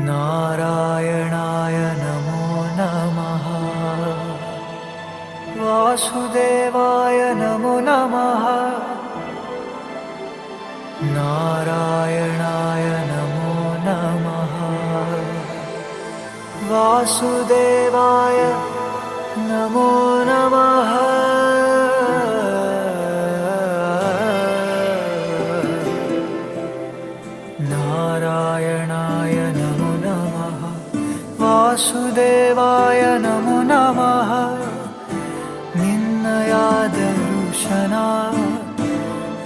नारायणाय नमो नमः। वासुदेवाय नमो नमः। नारायणाय नमो नमः। वासुदेवाय नमो नमः। नारायणाय नमो नमः। वासुदेवाय नमो नमः। निन्नय दर्शನ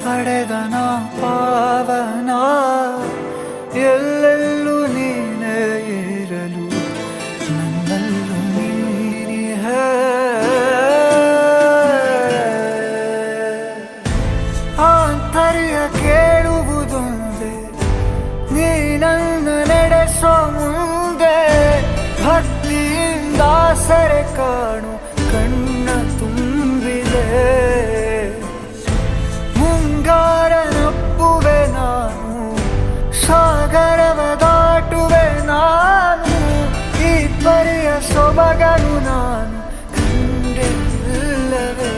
ಪಡೆದನ ಪಾವನ, ಎಲ್ಲೆಲ್ಲೂ ನೀನೇ ಇರಲು ನನ್ನಲ್ಲೂ ನೀನಿಹೆ. ಆಂತರ್ಯ ಕೇಳುವುದೊಂದೇ, ನೀ ನನ್ನ ನಡೆಸೋ ಮುಂದೆ. ಭಕ್ತಿಯಿಂದ ಸರೆ ಕಾಣು ಕಣ್ಣ ತುಂಬಿದೆ. ಮುಂಗಾರನಪ್ಪುವೆ ನಾನು, ಸಾಗರವ ದಾಟುವೆ ನಾನು. ಈ ಪರಿಯ ಸೊಬಗನು ನಾನು ಕಂಡಿಲ್ಲವೇ.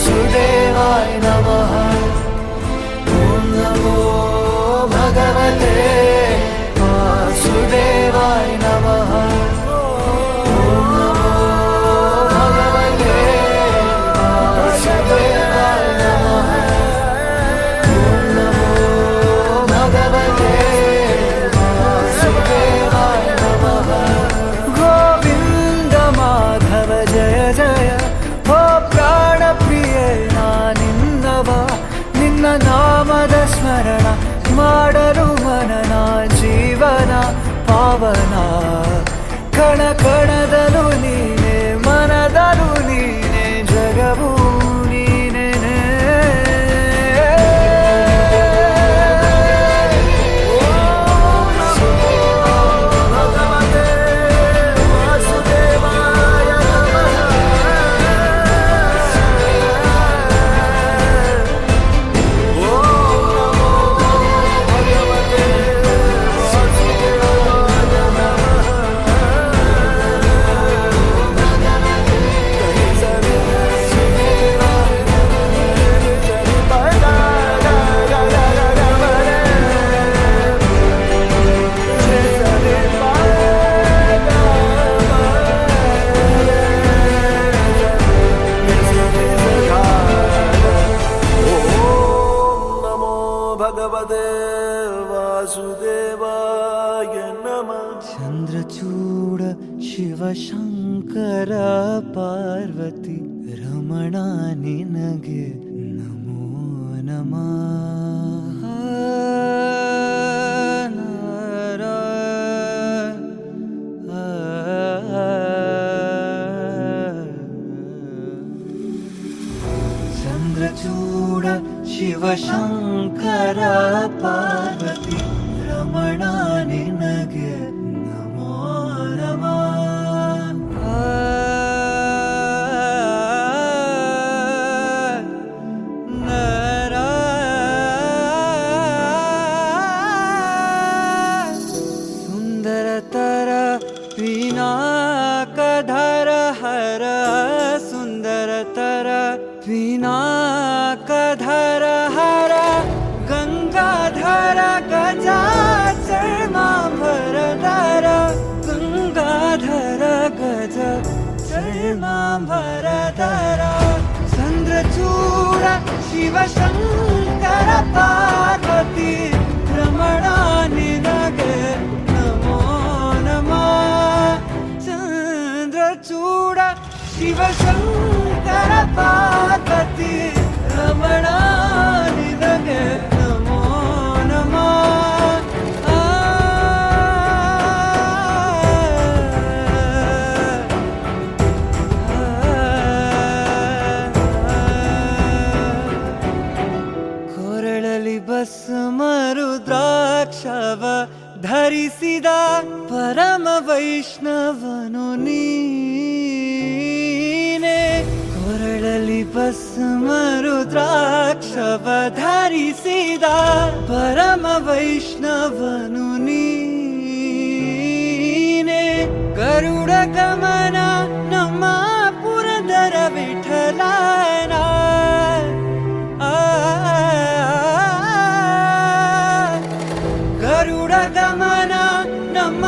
वासुदेवाय नमः। ॐ नमो भगवते वासुदेवाय नमः। ॐ नमो भगवते वासुदेवाय नमः। ॐ नमो भगवते वासुदेवाय नमः। गोविन्द माधव जय जय, ओ ಪ್ರಾಣ ಪ್ರಿಯೇ ನಾನಿನ್ನವ. ನಿನ್ನ ನಾಮದ ಸ್ಮರಣ ಮಾಡಲು ಮನನ, ಜೀವನ ಪಾವನ. ಕಣ ಕಣದಲು ನೀನೆ, ಮನದಲು ನೀನೆ, ಜಗವು ನೀನೆ. भगवते वासुदेवाय नमः। चंद्रचूड शिव शंकर पार्वती रमण निनगे नमो नमः। चंद्रचूड शिव शंकर पार्वती रमण निनगे नमो नमः। सुंदरतर पिनाकधर हर, सुंदरतर पिनाकधर हर. गंगाधर गजाचर्मांबरधर, गंगाधर गज चर्मांबरधर. चंद्रचूड शिव शंकर पार्वती रमण निनगे नमो नमः। चंद्रचूड शिव शंकर पार्वती रमण निनगे नमो नमः। ಕೊರಳಲಿ ಭಸ್ಮರು ದ್ರಾಕ್ಷವ ಧರಿಸಿದ ಪರಮ ವೈಷ್ಣವನು ನೀನೆ. ಕೊರಳಲಿ ಭಸ್ಮರು ದ್ರಾಕ್ಷ रुद्राक्षवधारी सीदा परम वैष्णवनु नीने गरुड गमन ನಮ್ಮ ಪುರಂದರ ವಿಠಲನ ಗರುಡ ಗಮನ ನಮ್ಮ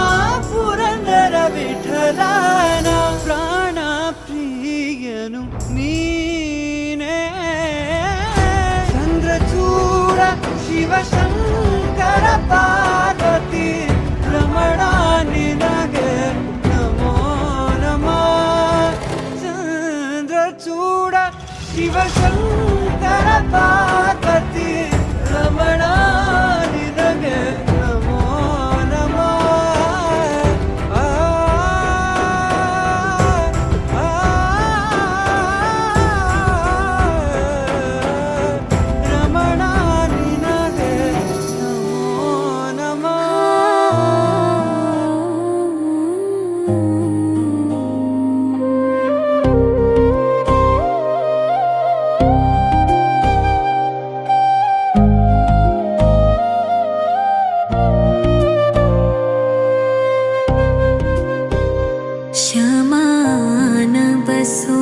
ಪುರಂದರ ವಿಠಲನ ಪ್ರಾಣ ಪ್ರಿಯನು ನೀನೇ ಚಂದ್ರಚೂಡ ಶಿವಶಂಕರ ಪಾರ್ವತಿ ರಮಣ ನಿನಗೆ ನಮೋ ನಮಃ ಚಂದ್ರಚೂಡ ಶಿವಶಂಕರ ಪಾರ್ವತಿ ರಮಣ ನಿನಗೆ ನಮೋ ನಮಃ ರಮಣ ನಿನಗೆ ನಮೋ ನಮಃ श्यामा न बसो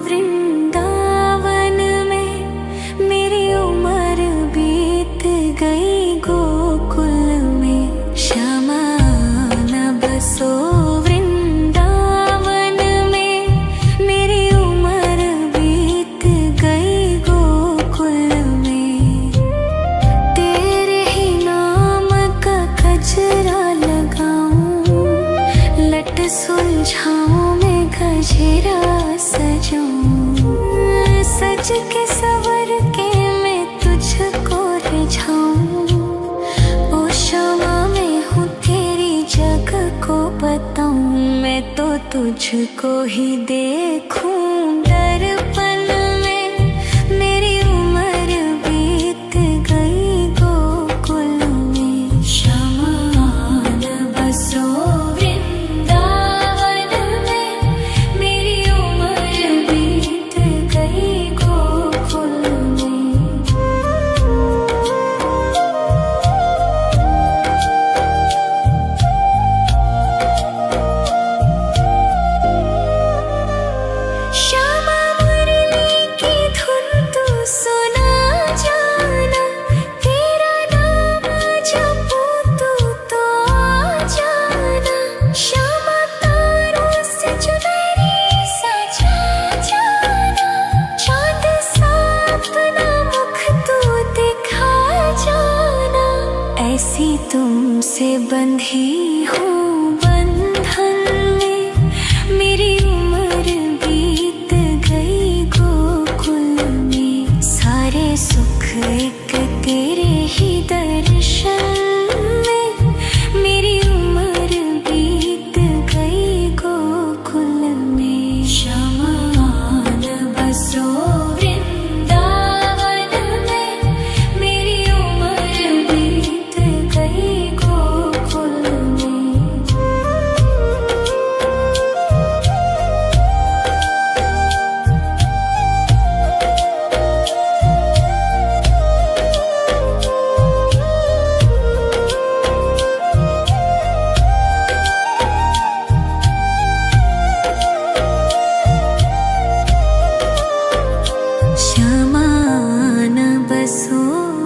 वृंदावन में, मेरी उम्र बीत गई गोकुल में। श्यामा न बसो वृंदावन में, मेरी उम्र बीत गई गोकुल में। तेरे ही नाम का कजरा लगाऊं, लट सुलझाऊं मैं गजरा सजाऊं। सज के सवर के मैं तुझको रिझाऊं। ओ क्षमा मैं हूँ तेरी जग को बताऊं। मैं तो तुझको ही देखूं दर्पण में, मेरी उम्र बीत गई गोकुल में। क्षमा न बसो वृंदावन में, मेरी उम्र बीत गई गोकुल में। श्यामा मुरली की धुन तू सुना जाना, तेरा नाम जपूं तू तो आ जाना। श्यामा तारों से चुनरी सजा जाना, चाँद सा अपना मुख तू दिखा जाना। ऐसी तुमसे बंधी हूँ बंधन में, मेरी उम्र बीत गई गोकुल में। सारे सुख एक तेरे ही दर्शन में, मेरी उम्र बीत गई गोकुल में। क्षमा न बसो वृंदावन में, मेरी उम्र बीत गई गोकुल में। श्यामा न बसो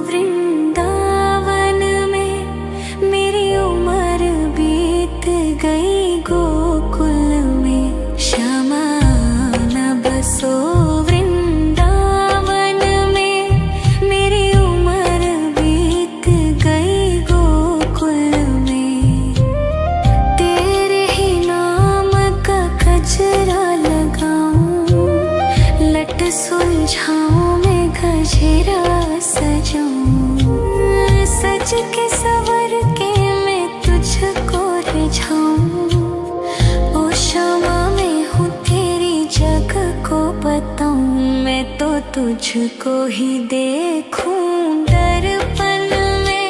वृंदावन में, मेरी उम्र बीत गई गोकुल में। श्यामा न बसो वृंदावन में, मेरी उम्र बीत गई गोकुल में। तेरे ही नाम का कजरा लगाऊं, लट सुलझाऊं मैं गजरा सजाऊं। सज के सवर के मैं तुझको रिझाऊं। ओ क्षमा मैं हूँ तेरी जग को बताऊं। मैं तो तुझको ही देखूं दर्पण में,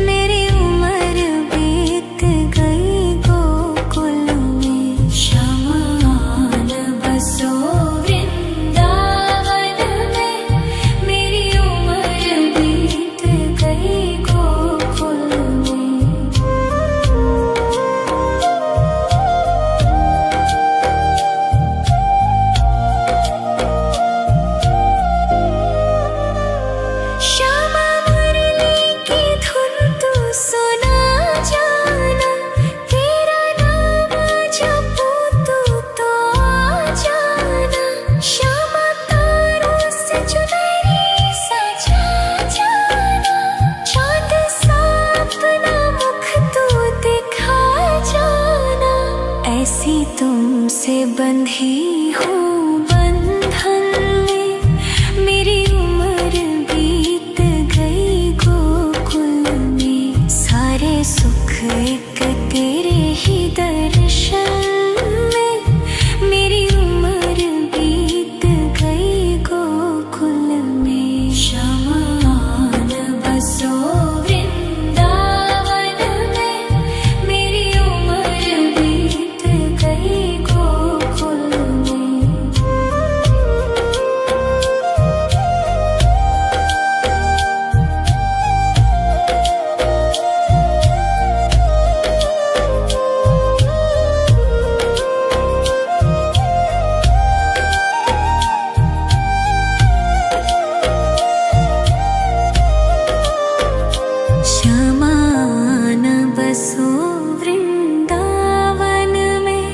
मेरी उम्र बीत गई गोकुल में। क्षमा न बसो वृंदावन में, मेरी उम्र तुमसे बंधी हूँ बंधन में, मेरी उम्र बीत गई गोकुल में। सारे सुख एक तेरे ही दर्शन में, मेरी उम्र बीत गई गोकुल में। शमान बसो वृंदावन में, मेरी उम्र बीत गई गोकुल में। शमान बसो वृंदावन में,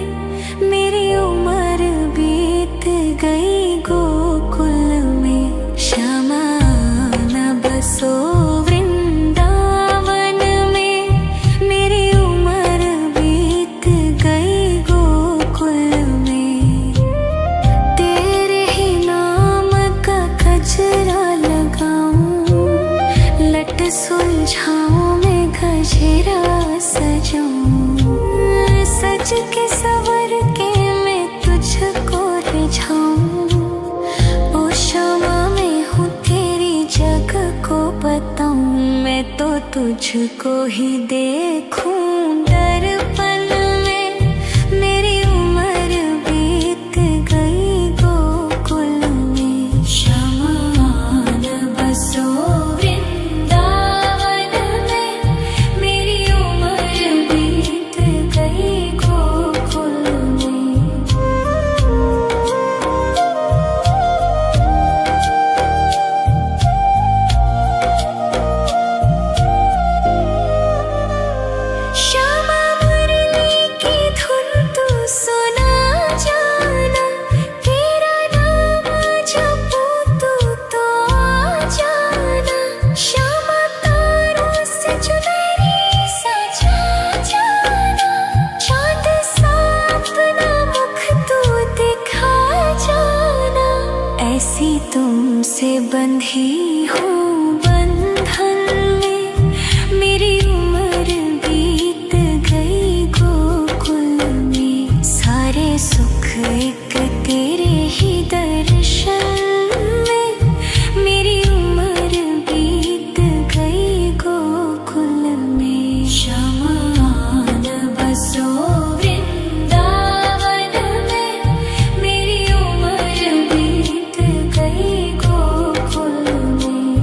मेरी उम्र बीत गई गोकुल में। शमान बसो वृंदावन में, मेरी उम्र बीत गई गोकुल में। तेरे ही नाम का गजरा लगाऊं, लट सुलझाऊं मैं गजरा सजाऊं। सज के सवर के मैं तुझको रिझाऊं। ओ क्षमा में हूँ तेरी जग को बताऊं, मैं तो तुझको ही देखूं दर्पण में। मेरी उम्र बीत गई गोकुल में। शमान बसो वृंदावन में, मेरी उम्र बीत गई गोकुल में। श्यामा मुरली की धुन तू सुना जाना, तेरा नाम जपूं तू तो आ जाना। श्यामा तारों से चुनरी सजा जाना, चाँद सा अपना मुख तू दिखा जाना। ऐसी तुमसे बंधी हूँ बंधन में, मेरी उम्र बीत गई गोकुल में। सारे सुख एक तेरे ही दर्शन में, मेरी उम्र बीत गई गोकुल में। शमान बसो वृंदावन में, मेरी उम्र बीत गई गोकुल में।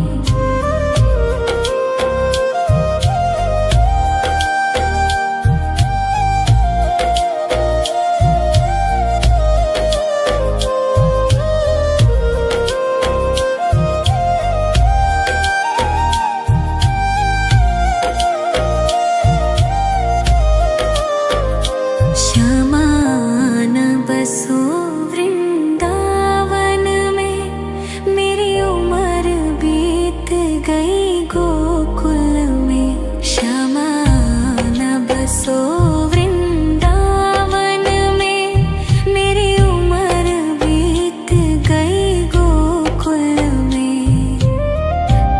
शमान बसो वृंदावन में, मेरी उम्र बीत गई गोकुल में। शमान बसो वृंदावन में, मेरी उम्र बीत गई गोकुल में।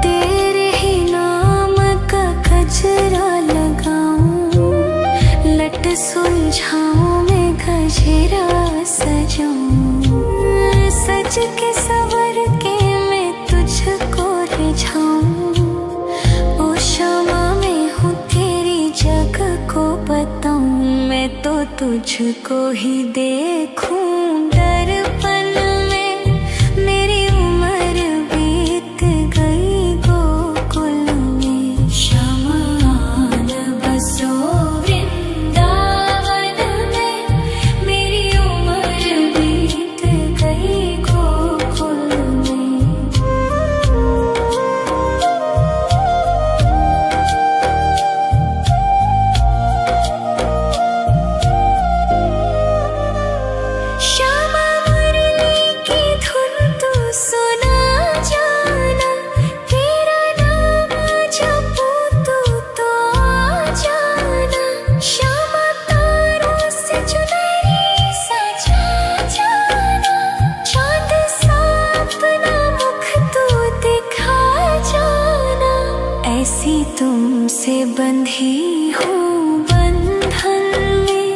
तेरे ही नाम का गजरा लगाऊं, लट सुलझाऊं मैं गजरा सजाऊं। सज के सवर के मैं तुझको रिझाऊं। ओ क्षमा में हूँ तेरी जग को बताऊं, मैं तो तुझको ही देखूं दर्पण में। मेरी उम्र बीत गई गोकुल में। शमान बसो वृंदावन में, मेरी उम्र बीत गई गोकुल में। ऐसी तुमसे बंधी हूँ बंधन में,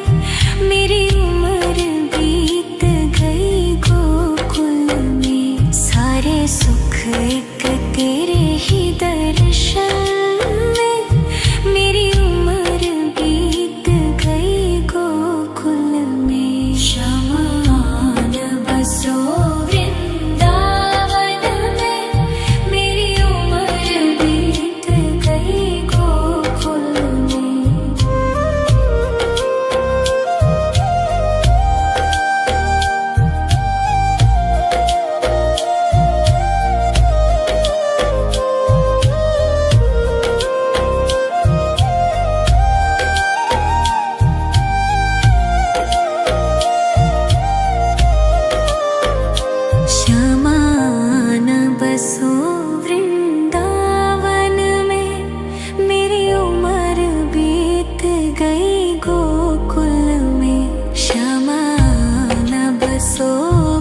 मेरी उम्र बीत गई गोकुल में। सारे सुख एक तेरे ही दर्शन में, मेरी उम्र बीत गई गोकुल में। शमान बसो वृंदावन में, मेरी उम्र बीत गई गोकुल में। श्यामान बसो वृंदावन में, मेरी उम्र बीत गई गोकुल में। श्यामान बसो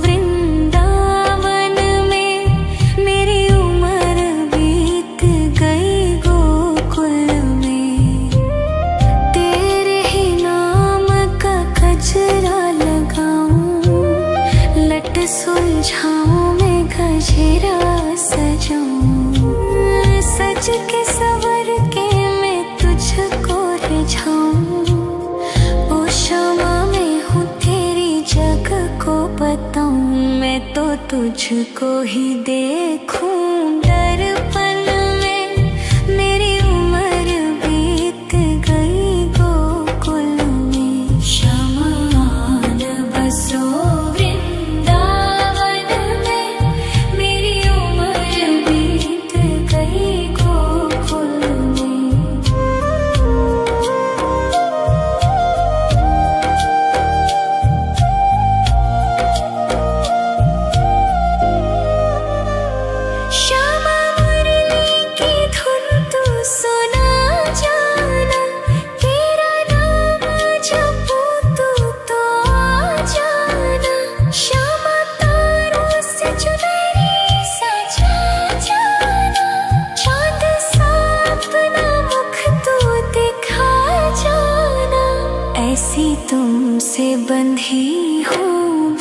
वृंदावन में, मेरी उम्र बीत गई गोकुल में। तेरे ही नाम का गजरा लगाऊं, लट सुलझाऊं मैं गजरा सजाऊं। सज के सवर के मैं तुझको रिझाऊं। ओ क्षमा मैं हूँ तेरी जग को बताऊं। मैं तो तुझको ही देखूं दर्पण में, मेरी उम्र बीत गई गोकुल में। शमान बसो वृंदावन में, मेरी उम्र बीत गई गोकुल में। श्यामा मुरली की धुन तू सुना जाना, तेरा नाम जपूं तू तो आ जाना। श्यामा तारों से चुनरी सजा जाना, चांद सा अपना मुख तू दिखा जाना। ऐसी तुमसे बंधी हूँ